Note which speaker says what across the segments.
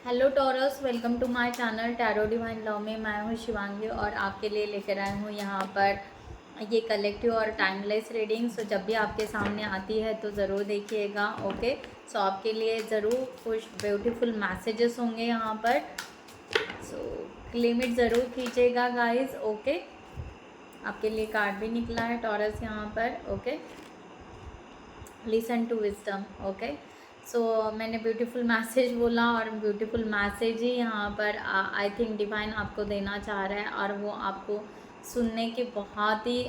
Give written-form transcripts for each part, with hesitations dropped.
Speaker 1: Hello Taurus, welcome to my channel tarot divine love में। मैं हूँ शिवांगी और आपके लिए लेकर आई हूँ यहाँ पर ये कलेक्टिव और टाइमलेस रीडिंग। सो जब भी आपके सामने आती है तो ज़रूर देखिएगा। ओके, सो आपके लिए ज़रूर कुछ ब्यूटीफुल मैसेजेस होंगे यहाँ पर। सो लिमिट ज़रूर कीजिएगा गाइस। ओके, आपके लिए कार्ड भी निकला है टॉरस यहाँ पर। Okay, listen to wisdom. Okay, so मैंने ब्यूटीफुल मैसेज बोला और ब्यूटीफुल मैसेज ही यहाँ पर आई थिंक डिवाइन आपको देना चाह रहा है, और वो आपको सुनने की बहुत ही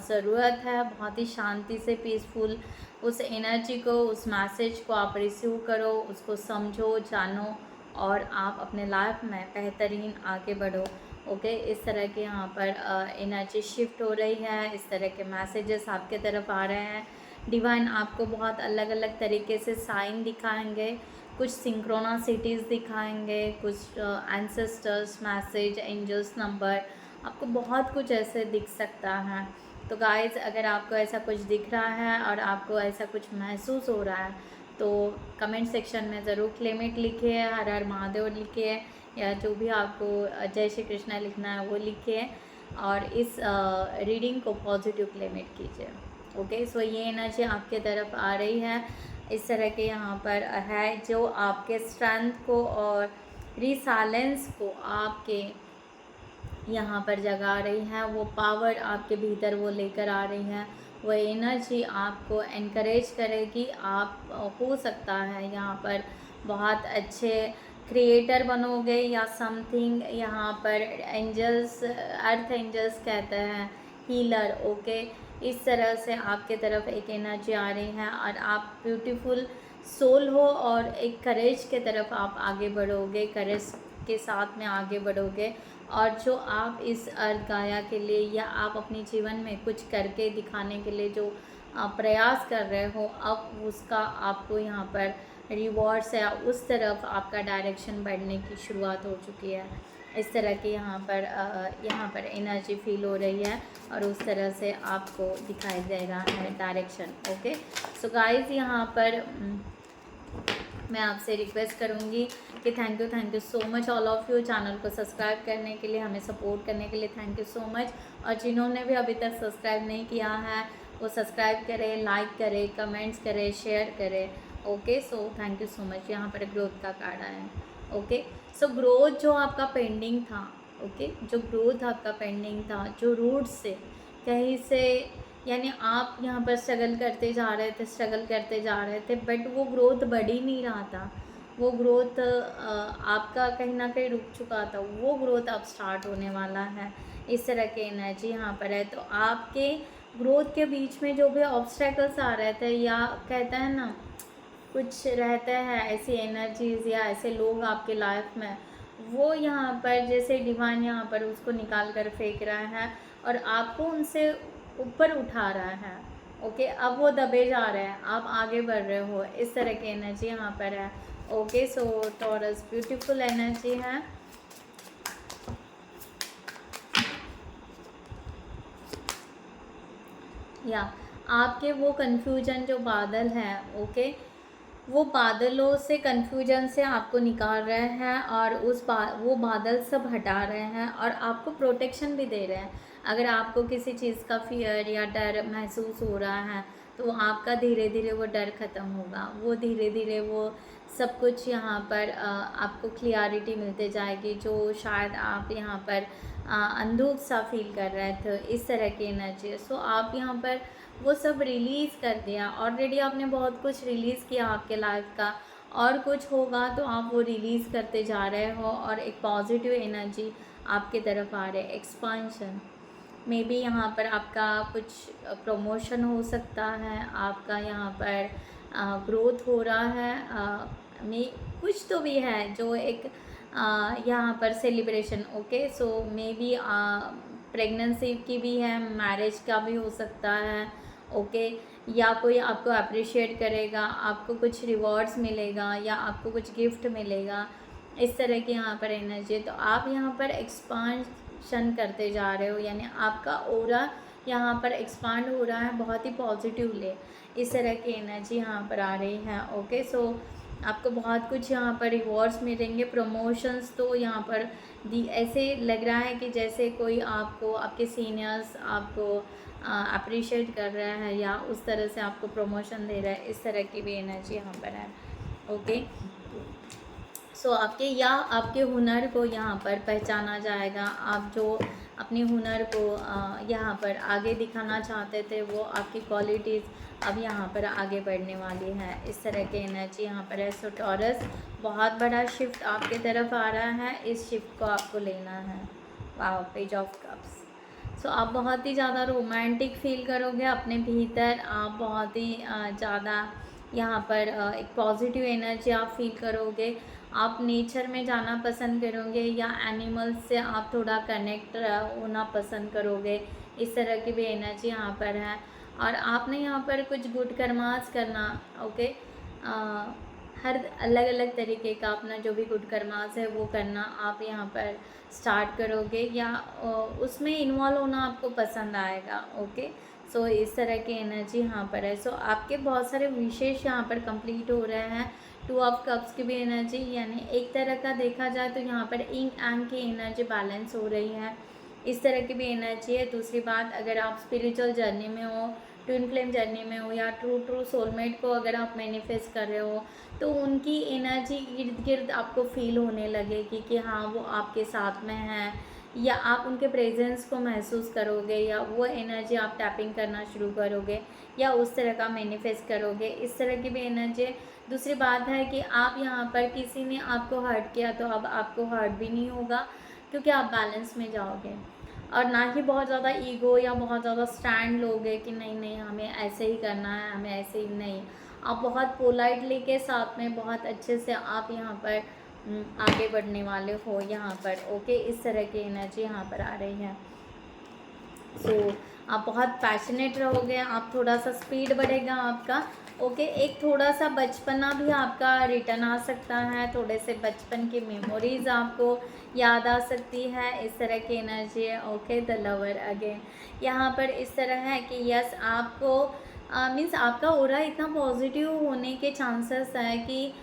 Speaker 1: ज़रूरत है। बहुत ही शांति से पीसफुल उस एनर्जी को, उस मैसेज को आप रिसीव करो, उसको समझो, जानो, और आप अपने लाइफ में बेहतरीन आगे बढ़ो। ओके, इस तरह के यहाँ पर एनर्जी शिफ्ट हो रही है, इस तरह के मैसेजेस आपके तरफ आ रहे हैं। डिवाइन आपको बहुत अलग अलग तरीके से साइन दिखाएंगे, कुछ सिंक्रोनासिटीज़ दिखाएंगे, कुछ एंसेस्टर्स मैसेज, एंजल्स नंबर, आपको बहुत कुछ ऐसे दिख सकता है। तो गाइज, अगर आपको ऐसा कुछ दिख रहा है और आपको ऐसा कुछ महसूस हो रहा है तो कमेंट सेक्शन में ज़रूर क्लेमेट लिखिए, हर हर महादेव लिखिए, या जो भी आपको जय श्री कृष्णा लिखना है वो लिखिए, और इस रीडिंग को पॉजिटिव क्लेमेट कीजिए। ओके, सो ये एनर्जी आपके तरफ आ रही है, इस तरह के यहाँ पर है, जो आपके स्ट्रेंथ को और रिसालेंस को आपके यहाँ पर जगा रही है। वो पावर आपके भीतर वो लेकर आ रही है, वो एनर्जी आपको एनकरेज करेगी। आप हो सकता है यहाँ पर बहुत अच्छे क्रिएटर बनोगे या समथिंग। यहाँ पर एंजल्स, अर्थ एंजल्स कहते हैं हीलर। ओके, इस तरह से आपके तरफ एक एनर्जी आ रही है, और आप ब्यूटीफुल सोल हो और एक करेज के तरफ आप आगे बढ़ोगे, करेज के साथ में आगे बढ़ोगे। और जो आप इस अर्थ गाया के लिए या आप अपने जीवन में कुछ करके दिखाने के लिए जो प्रयास कर रहे हो, अब उसका आपको यहाँ पर रिवॉर्ड्स है, उस तरफ आपका डायरेक्शन बढ़ने की शुरुआत हो चुकी है। इस तरह की यहाँ पर एनर्जी फील हो रही है, और उस तरह से आपको दिखाई दे रहा है डायरेक्शन। ओके, सो गाइस, यहाँ पर मैं आपसे रिक्वेस्ट करूँगी कि thank you so much all of you, channel को सब्सक्राइब करने के लिए, हमें सपोर्ट करने के लिए थैंक यू सो मच। और जिन्होंने भी अभी तक सब्सक्राइब नहीं किया है वो सब्सक्राइब करें, लाइक करें, कमेंट्स करें, शेयर करें। Okay, so thank you so much. यहाँ पर ग्रोथ का कार्ड आया है। ओके, सो ग्रोथ जो आपका पेंडिंग था, ओके, जो ग्रोथ आपका पेंडिंग था, जो रूट से कहीं से, यानी आप यहाँ पर स्ट्रगल करते जा रहे थे, बट वो ग्रोथ बढ़ ही नहीं रहा था। वो ग्रोथ आपका कहीं ना कहीं रुक चुका था, वो ग्रोथ अब स्टार्ट होने वाला है। इस तरह की एनर्जी यहाँ पर है। तो आपके ग्रोथ के बीच में जो भी ऑब्स्टेकल्स आ रहे थे, या कहते हैं ना, कुछ रहते हैं ऐसी एनर्जीज़ या ऐसे लोग आपके लाइफ में, वो यहाँ पर जैसे डिवाइन यहाँ पर उसको निकाल कर फेंक रहा है और आपको उनसे ऊपर उठा रहा है। ओके, अब वो दबे जा रहे हैं, आप आगे बढ़ रहे हो, इस तरह की एनर्जी यहाँ पर है। ओके, सो टॉरस ब्यूटीफुल एनर्जी है। या आपके वो कन्फ्यूजन जो बादल हैं, ओके, वो बादलों से, कन्फ्यूजन से आपको निकाल रहे हैं, और वो बादल सब हटा रहे हैं, और आपको प्रोटेक्शन भी दे रहे हैं। अगर आपको किसी चीज़ का फियर या डर महसूस हो रहा है तो आपका धीरे धीरे वो डर ख़त्म होगा, वो धीरे धीरे वो सब कुछ यहाँ पर आपको क्लियरिटी मिलते जाएगी, जो शायद आप यहाँ पर अंधुक सा फील कर रहे थे, इस तरह की एनर्जी। सो आप यहाँ पर वो सब रिलीज़ कर दिया, ऑलरेडी आपने बहुत कुछ रिलीज़ किया आपके लाइफ का, और कुछ होगा तो आप वो रिलीज़ करते जा रहे हो, और एक पॉजिटिव एनर्जी आपके तरफ आ रही है, एक्सपांशन। मे बी यहाँ पर आपका कुछ प्रमोशन हो सकता है, आपका यहाँ पर ग्रोथ हो रहा है, मे कुछ तो भी है जो एक यहाँ पर celebration. Okay, so may be pregnancy की भी है, मैरिज का भी हो सकता है। ओके, या कोई आपको अप्रिशिएट करेगा, आपको कुछ रिवॉर्ड्स मिलेगा, या आपको कुछ गिफ्ट मिलेगा, इस तरह की यहाँ पर एनर्जी। तो आप यहाँ पर एक्सपांशन करते जा रहे हो, यानी आपका ऑरा यहाँ पर एक्सपांड हो रहा है बहुत ही पॉजिटिवली, इस तरह की एनर्जी यहाँ पर आ रही है। ओके, सो आपको बहुत कुछ यहाँ पर रिवॉर्ड्स मिलेंगे, प्रमोशंस तो यहाँ पर दी ऐसे लग रहा है कि जैसे कोई आपको आपके सीनियर्स आपको अप्रिशिएट कर रहा है या उस तरह से आपको प्रमोशन दे रहा है, इस तरह की भी एनर्जी यहाँ पर है। ओके, सो आपके या आपके हुनर को यहाँ पर पहचाना जाएगा। आप जो अपने हुनर को यहाँ पर आगे दिखाना चाहते थे, वो आपकी क्वालिटीज़ अब यहाँ पर आगे बढ़ने वाली है, इस तरह की एनर्जी यहाँ पर है। सो टॉरस, बहुत बड़ा शिफ्ट आपके तरफ आ रहा है, इस शिफ्ट को आपको लेना है। वाह, पेज ऑफ कप्स। सो आप बहुत ही ज़्यादा रोमांटिक फील करोगे अपने भीतर, आप बहुत ही ज़्यादा यहाँ पर एक पॉजिटिव एनर्जी आप फील करोगे। आप नेचर में जाना पसंद करोगे या एनिमल्स से आप थोड़ा कनेक्ट होना पसंद करोगे, इस तरह की भी एनर्जी यहाँ पर है। और आपने यहाँ पर कुछ गुड कर्मास करना, ओके, हर अलग अलग तरीके का अपना जो भी गुड कर्मास है वो करना आप यहाँ पर स्टार्ट करोगे या उसमें इन्वॉल्व होना आपको पसंद आएगा। ओके, सो इस तरह की एनर्जी यहाँ पर है। सो आपके बहुत सारे विशेष यहाँ पर कंप्लीट हो रहे हैं। 2 ऑफ कप्स की भी एनर्जी, यानी एक तरह का देखा जाए तो यहाँ पर इंग एंग की एनर्जी बैलेंस हो रही है, इस तरह की भी एनर्जी है। दूसरी बात, अगर आप स्पिरिचुअल जर्नी में हो, ट्विन फ्लेम जर्नी में हो या ट्रू सोलमेट को अगर आप मैनिफेस्ट कर रहे हो, तो उनकी एनर्जी इर्द गिर्द आपको फील होने लगेगी कि हाँ वो आपके साथ में है, या आप उनके प्रेजेंस को महसूस करोगे, या वो एनर्जी आप टैपिंग करना शुरू करोगे, या उस तरह का मैनिफेस्ट करोगे, इस तरह की भी एनर्जी। दूसरी बात है कि आप यहाँ पर किसी ने आपको हर्ट किया तो अब आपको हर्ट भी नहीं होगा, क्योंकि आप बैलेंस में जाओगे, और ना ही बहुत ज़्यादा ईगो या बहुत ज़्यादा स्टैंड लोगे कि नहीं नहीं हमें ऐसे ही करना है, हमें ऐसे ही नहीं। आप बहुत पोलाइटली के साथ में बहुत अच्छे से आप यहाँ पर आगे बढ़ने वाले हो यहाँ पर। ओके, इस तरह की एनर्जी यहाँ पर आ रही है। सो आप बहुत पैशनेट रहोगे, आप थोड़ा सा स्पीड बढ़ेगा आपका। ओके, एक थोड़ा सा बचपना भी आपका रिटर्न आ सकता है, थोड़े से बचपन की मेमोरीज आपको याद आ सकती है, इस तरह की एनर्जी है। ओके, द लवर अगेन यहाँ पर इस तरह है कि यस आपको मीन्स आपका ऑरा इतना पॉजिटिव होने के चांसेस है कि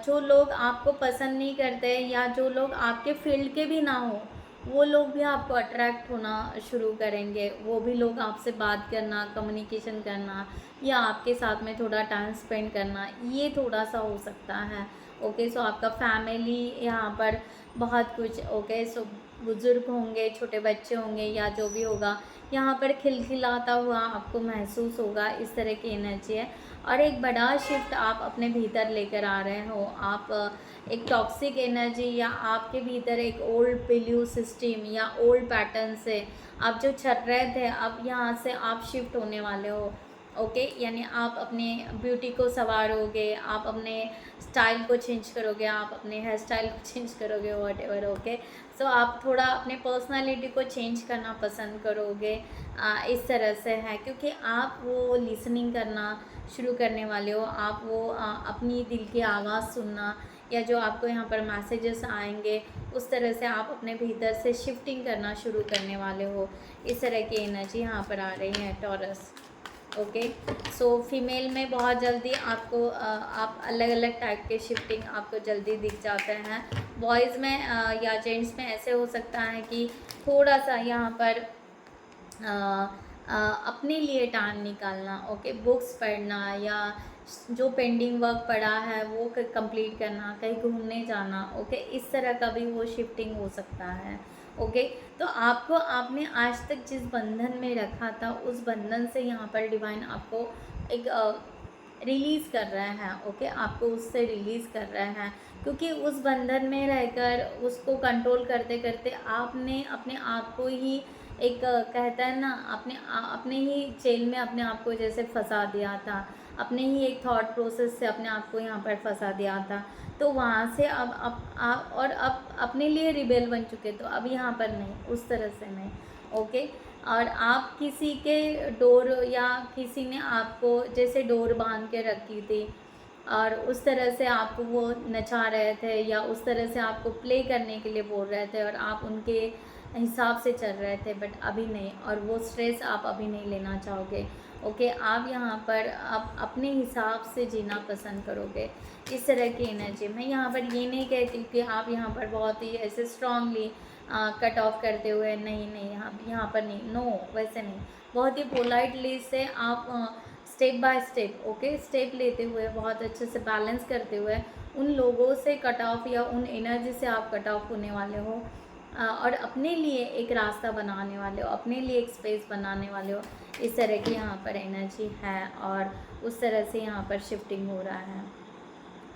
Speaker 1: जो लोग आपको पसंद नहीं करते या जो लोग आपके फील्ड के भी ना हो, वो लोग भी आपको अट्रैक्ट होना शुरू करेंगे, वो भी लोग आपसे बात करना, कम्युनिकेशन करना या आपके साथ में थोड़ा टाइम स्पेंड करना, ये थोड़ा सा हो सकता है। ओके, सो आपका फैमिली यहाँ पर बहुत कुछ, ओके, सो बुज़ुर्ग होंगे, छोटे बच्चे होंगे या जो भी होगा, यहाँ पर खिलखिलाता हुआ आपको महसूस होगा, इस तरह की एनर्जी है। और एक बड़ा शिफ्ट आप अपने भीतर लेकर आ रहे हो, आप एक टॉक्सिक एनर्जी या आपके भीतर एक ओल्ड बिलीव सिस्टम या ओल्ड पैटर्न से आप जो चल रहे थे, अब यहाँ से आप शिफ्ट होने वाले हो। ओके, यानी आप अपने ब्यूटी को संवारोगे, आप अपने स्टाइल को चेंज करोगे, आप अपने हेयर स्टाइल को चेंज करोगे, वॉट एवर। ओके, सो आप थोड़ा अपने पर्सनालिटी को चेंज करना पसंद करोगे, इस तरह से है, क्योंकि आप वो लिसनिंग करना शुरू करने वाले हो, आप वो अपनी दिल की आवाज़ सुनना या जो आपको यहाँ पर मैसेजेस आएंगे, उस तरह से आप अपने भीतर से शिफ्टिंग करना शुरू करने वाले हो, इस तरह की एनर्जी यहाँ पर आ रही है टॉरस। ओके, सो फीमेल में बहुत जल्दी आपको आप अलग अलग टाइप के शिफ्टिंग आपको जल्दी दिख जाते हैं। बॉयज़ में या जेंट्स में ऐसे हो सकता है कि थोड़ा सा यहाँ पर अपने लिए टाइम निकालना, ओके, बुक्स पढ़ना या जो पेंडिंग वर्क पड़ा है वो कंप्लीट करना, कहीं घूमने जाना, ओके, इस तरह का भी वो शिफ्टिंग हो सकता है। ओके, तो आपको आपने आज तक जिस बंधन में रखा था, उस बंधन से यहाँ पर डिवाइन आपको एक रिलीज़ कर रहे हैं। ओके, आपको उससे रिलीज़ कर रहे हैं, क्योंकि उस बंधन में रहकर उसको कंट्रोल करते करते आपने अपने आप को ही एक कहता है ना, अपने ही जेल में अपने आप को जैसे फंसा दिया था, अपने ही एक थॉट प्रोसेस से अपने आप को यहाँ पर फंसा दिया था। तो वहाँ से अब आप और अब अपने लिए रिबेल बन चुके, तो अब यहाँ पर नहीं, उस तरह से नहीं। ओके, और आप किसी के डोर या किसी ने आपको जैसे डोर बांध के रखी थी और उस तरह से आपको वो नचा रहे थे या उस तरह से आपको प्ले करने के लिए बोल रहे थे और आप उनके हिसाब से चल रहे थे, बट अभी नहीं, और वो स्ट्रेस आप अभी नहीं लेना चाहोगे। ओके, आप यहाँ पर आप अपने हिसाब से जीना पसंद करोगे, इस तरह की एनर्जी। मैं यहाँ पर ये नहीं कहती कि आप यहाँ पर बहुत ही ऐसे स्ट्रांगली कट ऑफ करते हुए, नहीं नहीं यहाँ पर नहीं, नो, वैसे नहीं, बहुत ही पोलाइटली से आप step by step, okay, step लेते हुए, बहुत अच्छे से बैलेंस करते हुए उन लोगों से कट ऑफ या उन एनर्जी से आप कट ऑफ होने वाले हो, और अपने लिए एक रास्ता बनाने वाले हो, अपने लिए एक स्पेस बनाने वाले हो। इस तरह की यहाँ पर एनर्जी है, और उस तरह से यहाँ पर शिफ्टिंग हो रहा है।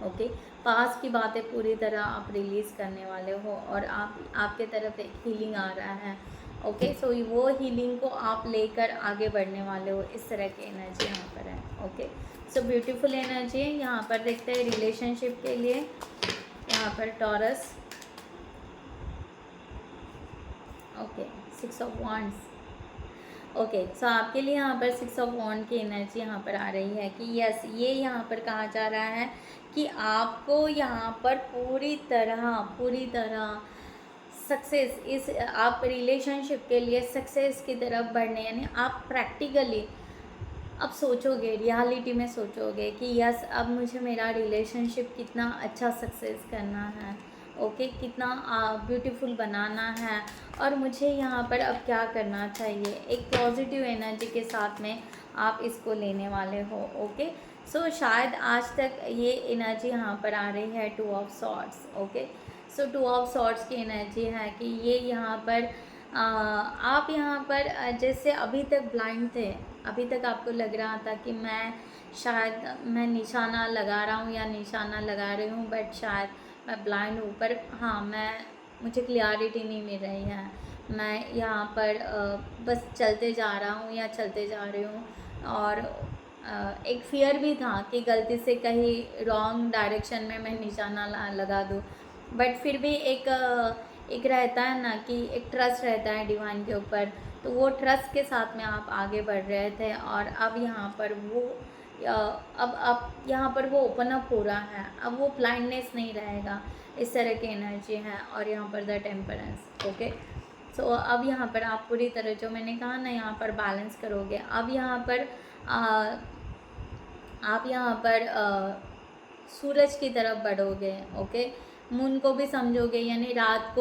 Speaker 1: ओके, पास की बातें पूरी तरह आप रिलीज़ करने वाले हो, और आपके तरफ एक हीलिंग आ रहा है। ओके, सो वो हीलिंग को आप लेकर आगे बढ़ने वाले हो, इस तरह की एनर्जी यहाँ पर है। ओके, सो ब्यूटीफुल एनर्जी है। यहाँ पर देखते हैं रिलेशनशिप के लिए, यहाँ पर Taurus. Okay, 6 of wands. Okay, so आपके लिए यहाँ पर 6 ऑफ वॉन्ड की एनर्जी यहाँ पर आ रही है कि यस, ये यहाँ पर कहा जा रहा है कि आपको यहाँ पर पूरी तरह सक्सेस, इस आप रिलेशनशिप के लिए सक्सेस की तरफ बढ़ने, यानी आप प्रैक्टिकली अब सोचोगे, रियलिटी में सोचोगे कि यस, अब मुझे मेरा रिलेशनशिप कितना अच्छा सक्सेस करना है। ओके, कितना ब्यूटीफुल बनाना है, और मुझे यहाँ पर अब क्या करना चाहिए। एक पॉजिटिव एनर्जी के साथ में आप इसको लेने वाले हो। ओके, सो शायद आज तक ये एनर्जी यहाँ पर आ रही है 2 of swords. Okay, so 2 of swords की एनर्जी है कि ये यहाँ पर आप यहाँ पर जैसे अभी तक ब्लाइंड थे, अभी तक आपको लग रहा था कि मैं निशाना लगा रहा हूँ या निशाना लगा रही हूँ, बट शायद मैं ब्लाइंड हूँ। पर हाँ, मुझे क्लियरिटी नहीं मिल रही है, मैं यहाँ पर बस चलते जा रहा हूँ या चलते जा रही हूँ, और एक फियर भी था कि गलती से कहीं रॉन्ग डायरेक्शन में मैं निशाना लगा दूँ, बट फिर भी एक रहता है ना कि एक ट्रस्ट रहता है डिवाइन के ऊपर, तो वो ट्रस्ट के साथ में आप आगे बढ़ रहे थे, और अब यहाँ पर वो अब यहाँ पर वो ओपन अप हो रहा है, अब वो ब्लाइंडनेस नहीं रहेगा, इस तरह की एनर्जी है। और यहाँ पर द टेम्परेंस। ओके, सो अब यहाँ पर आप पूरी तरह, जो मैंने कहा ना, यहाँ पर बैलेंस करोगे। अब यहाँ पर आप यहाँ पर सूरज की तरफ बढ़ोगे। ओके, मून को भी समझोगे, यानी रात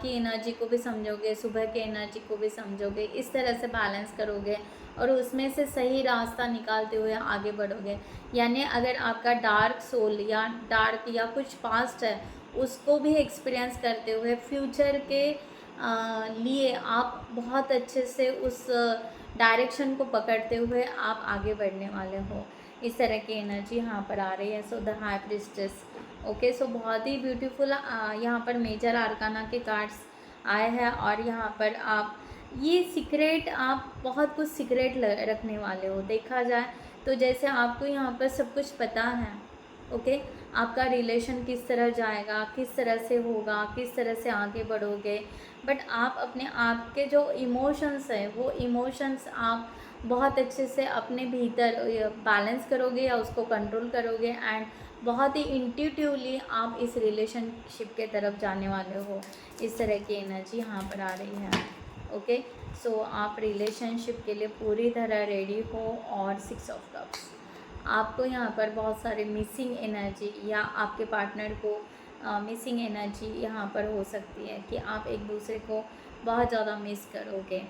Speaker 1: की एनर्जी को भी समझोगे, सुबह की एनर्जी को भी समझोगे, इस तरह से बैलेंस करोगे, और उसमें से सही रास्ता निकालते हुए आगे बढ़ोगे। यानी अगर आपका डार्क सोल या कुछ पास्ट है, उसको भी एक्सपीरियंस करते हुए फ्यूचर के लिए आप बहुत अच्छे से उस डायरेक्शन को पकड़ते हुए आप आगे बढ़ने वाले हो, इस तरह की एनर्जी यहाँ पर आ रही है। So the high priestess. Okay, so बहुत ही ब्यूटीफुल यहाँ पर मेजर आर्काना के कार्ड्स आए हैं, और यहाँ पर आप ये सीक्रेट, आप बहुत कुछ सीक्रेट रखने वाले हो। देखा जाए तो जैसे आपको यहाँ पर सब कुछ पता है। ओके, आपका रिलेशन किस तरह जाएगा, किस तरह से होगा, किस तरह से आगे बढ़ोगे, बट आप अपने आप के जो इमोशंस है, वो इमोशंस आप बहुत अच्छे से अपने भीतर बैलेंस करोगे या उसको कंट्रोल करोगे, एंड बहुत ही इंट्यूटिवली आप इस रिलेशनशिप के तरफ जाने वाले हो, इस तरह की एनर्जी यहाँ पर आ रही है। ओके, सो आप रिलेशनशिप के लिए पूरी तरह रेडी हो। और 6 ऑफ कप्स, आपको यहाँ पर बहुत सारे मिसिंग एनर्जी, या आपके पार्टनर को मिसिंग एनर्जी यहाँ पर हो सकती है कि आप एक दूसरे को बहुत ज़्यादा मिस करोगे।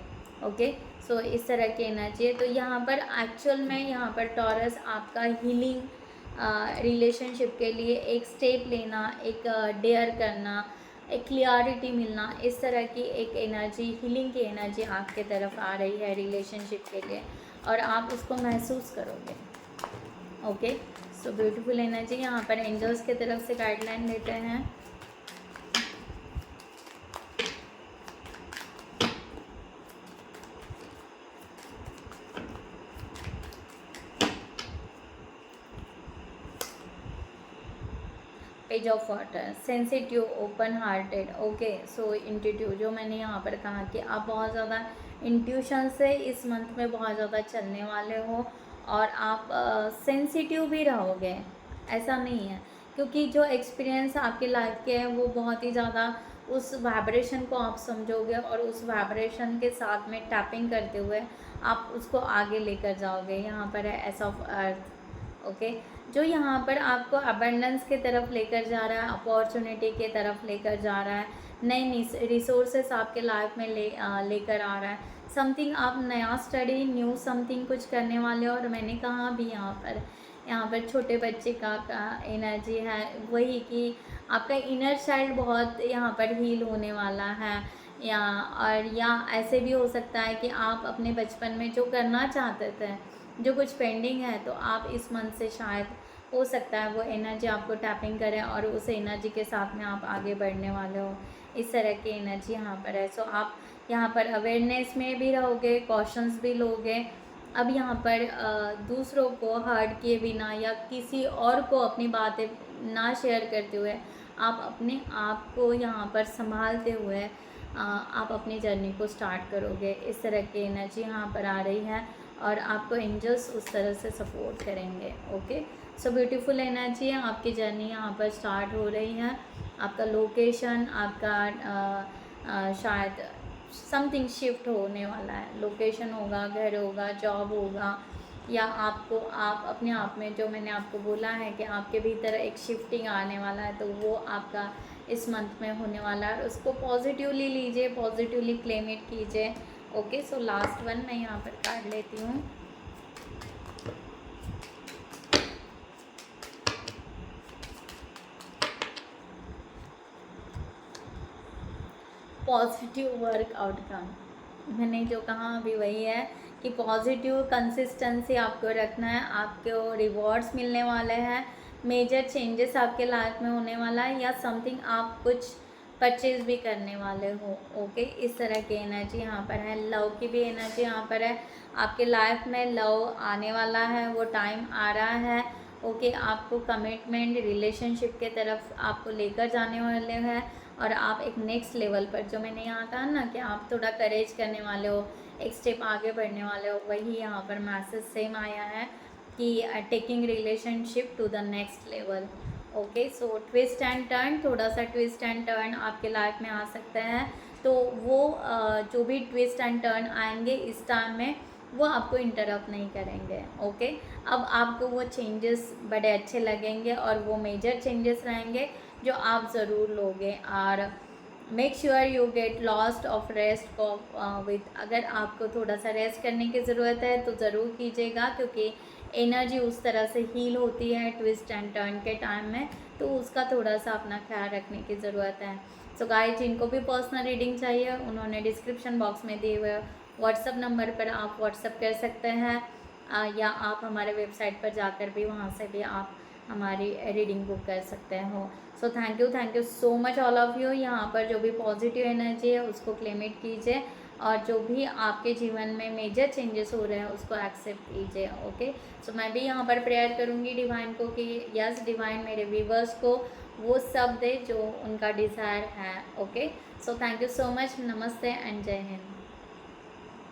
Speaker 1: ओके, सो इस तरह की एनर्जी है। तो यहाँ पर एक्चुअल में यहाँ पर टॉरस आपका हीलिंग रिलेशनशिप के लिए एक स्टेप लेना, एक डेयर करना, एक क्लियरिटी मिलना, इस तरह की एक एनर्जी, हीलिंग की एनर्जी आपके तरफ आ रही है रिलेशनशिप के लिए, और आप उसको महसूस करोगे। Okay, so beautiful energy. यहाँ पर एंजल्स की तरफ से गाइडलाइन लेते हैं। Page of water, sensitive, open hearted. Okay, so intuitive, जो मैंने यहाँ पर कहा कि आप बहुत ज़्यादा इंट्यूशन से इस मंथ में बहुत ज़्यादा चलने वाले हो, और आप सेंसिटिव भी रहोगे, ऐसा नहीं है, क्योंकि जो एक्सपीरियंस आपके लाइफ के हैं वो बहुत ही ज़्यादा उस वाइब्रेशन को आप समझोगे और उस वाइब्रेशन के साथ में टैपिंग करते हुए आप उसको आगे लेकर जाओगे। यहाँ पर है एस ऑफ अर्थ, ओके, जो यहाँ पर आपको अबंडेंस की तरफ लेकर जा रहा है, अपॉर्चुनिटी की तरफ लेकर जा रहा है, नई रिसोर्सेस आपके लाइफ में लेकर आ रहा है। समथिंग आप नया स्टडी न्यू समथिंग कुछ करने वाले हो। और मैंने कहा भी यहाँ पर छोटे बच्चे का एनर्जी है, वही कि आपका इनर चाइल्ड बहुत यहाँ पर हील होने वाला है। या ऐसे भी हो सकता है कि आप अपने बचपन में जो करना चाहते थे, जो कुछ पेंडिंग है, तो आप इस मंथ से शायद हो सकता है वो एनर्जी आपको टैपिंग करे और उस एनर्जी के साथ में आप आगे बढ़ने वाले हो। इस तरह की एनर्जी यहाँ पर है। सो आप यहाँ पर अवेयरनेस में भी रहोगे, कॉशंस भी लोगे। अब यहाँ पर दूसरों को हर्ट किए बिना या किसी और को अपनी बातें ना शेयर करते हुए आप अपने आप को यहाँ पर संभालते हुए आप अपनी जर्नी को स्टार्ट करोगे। इस तरह की एनर्जी यहाँ पर आ रही है और आपको एंजल्स उस तरह से सपोर्ट करेंगे। ओके, सो ब्यूटीफुल एनर्जी है, आपकी जर्नी यहाँ पर स्टार्ट हो रही है। आपका लोकेशन, आपका शायद समथिंग शिफ्ट होने वाला है। लोकेशन होगा, घर होगा, जॉब होगा, या आपको आप अपने आप में, जो मैंने आपको बोला है कि आपके भीतर एक शिफ्टिंग आने वाला है, तो वो आपका इस मंथ में होने वाला है। उसको पॉजिटिवली लीजिए, पॉजिटिवली क्लेम इट कीजिए। ओके, सो लास्ट वन मैं यहाँ पर काट लेती हूँ। पॉजिटिव वर्क आउटकम, मैंने जो कहा अभी वही है कि पॉजिटिव कंसिस्टेंसी आपको रखना है। आपको रिवॉर्ड्स मिलने वाले हैं, मेजर चेंजेस आपके लाइफ में होने वाला है, या समथिंग आप कुछ परचेज भी करने वाले हो। ओके, इस तरह की एनर्जी यहाँ पर है। लव की भी एनर्जी यहाँ पर है, आपके लाइफ में लव आने वाला है, वो टाइम आ रहा है। ओके, आपको कमिटमेंट रिलेशनशिप के तरफ आपको लेकर जाने वाले हैं और आप एक नेक्स्ट लेवल पर, जो मैंने यहाँ कहा ना कि आप थोड़ा करेज करने वाले हो, एक स्टेप आगे बढ़ने वाले हो, वही यहाँ पर मैसेज सेम आया है कि taking relationship to the next level. Okay, so twist and turn, थोड़ा सा ट्विस्ट एंड टर्न आपके लाइफ में आ सकता है। तो वो जो भी ट्विस्ट एंड टर्न आएंगे इस टाइम में, वो आपको इंटरप्ट नहीं करेंगे। ओके, अब आपको वो चेंजेस बड़े अच्छे लगेंगे और वो मेजर चेंजेस रहेंगे जो आप ज़रूर लोगे। और make sure you get lost of rest with, अगर आपको थोड़ा सा रेस्ट करने की ज़रूरत है तो ज़रूर कीजिएगा, क्योंकि एनर्जी उस तरह से हील होती है ट्विस्ट एंड टर्न के टाइम में, तो उसका थोड़ा सा अपना ख्याल रखने की ज़रूरत है। सो गाइस, जिनको भी पर्सनल रीडिंग चाहिए उन्होंने डिस्क्रिप्शन बॉक्स में दिए हुए व्हाट्सअप नंबर पर आप व्हाट्सअप कर सकते हैं, या आप हमारे वेबसाइट पर जाकर भी वहाँ से भी आप हमारी रीडिंग बुक कर सकते हो। So thank you so much all of you. यहाँ पर जो भी पॉजिटिव एनर्जी है उसको क्लेमिट कीजिए और जो भी आपके जीवन में मेजर चेंजेस हो रहे हैं उसको एक्सेप्ट कीजिए। ओके, सो मैं भी यहाँ पर प्रेयर करूँगी डिवाइन को कि यस डिवाइन मेरे व्यूवर्स को वो सब दे जो उनका डिज़ायर है। Okay, so thank you so much, नमस्ते एंड जय हिंद।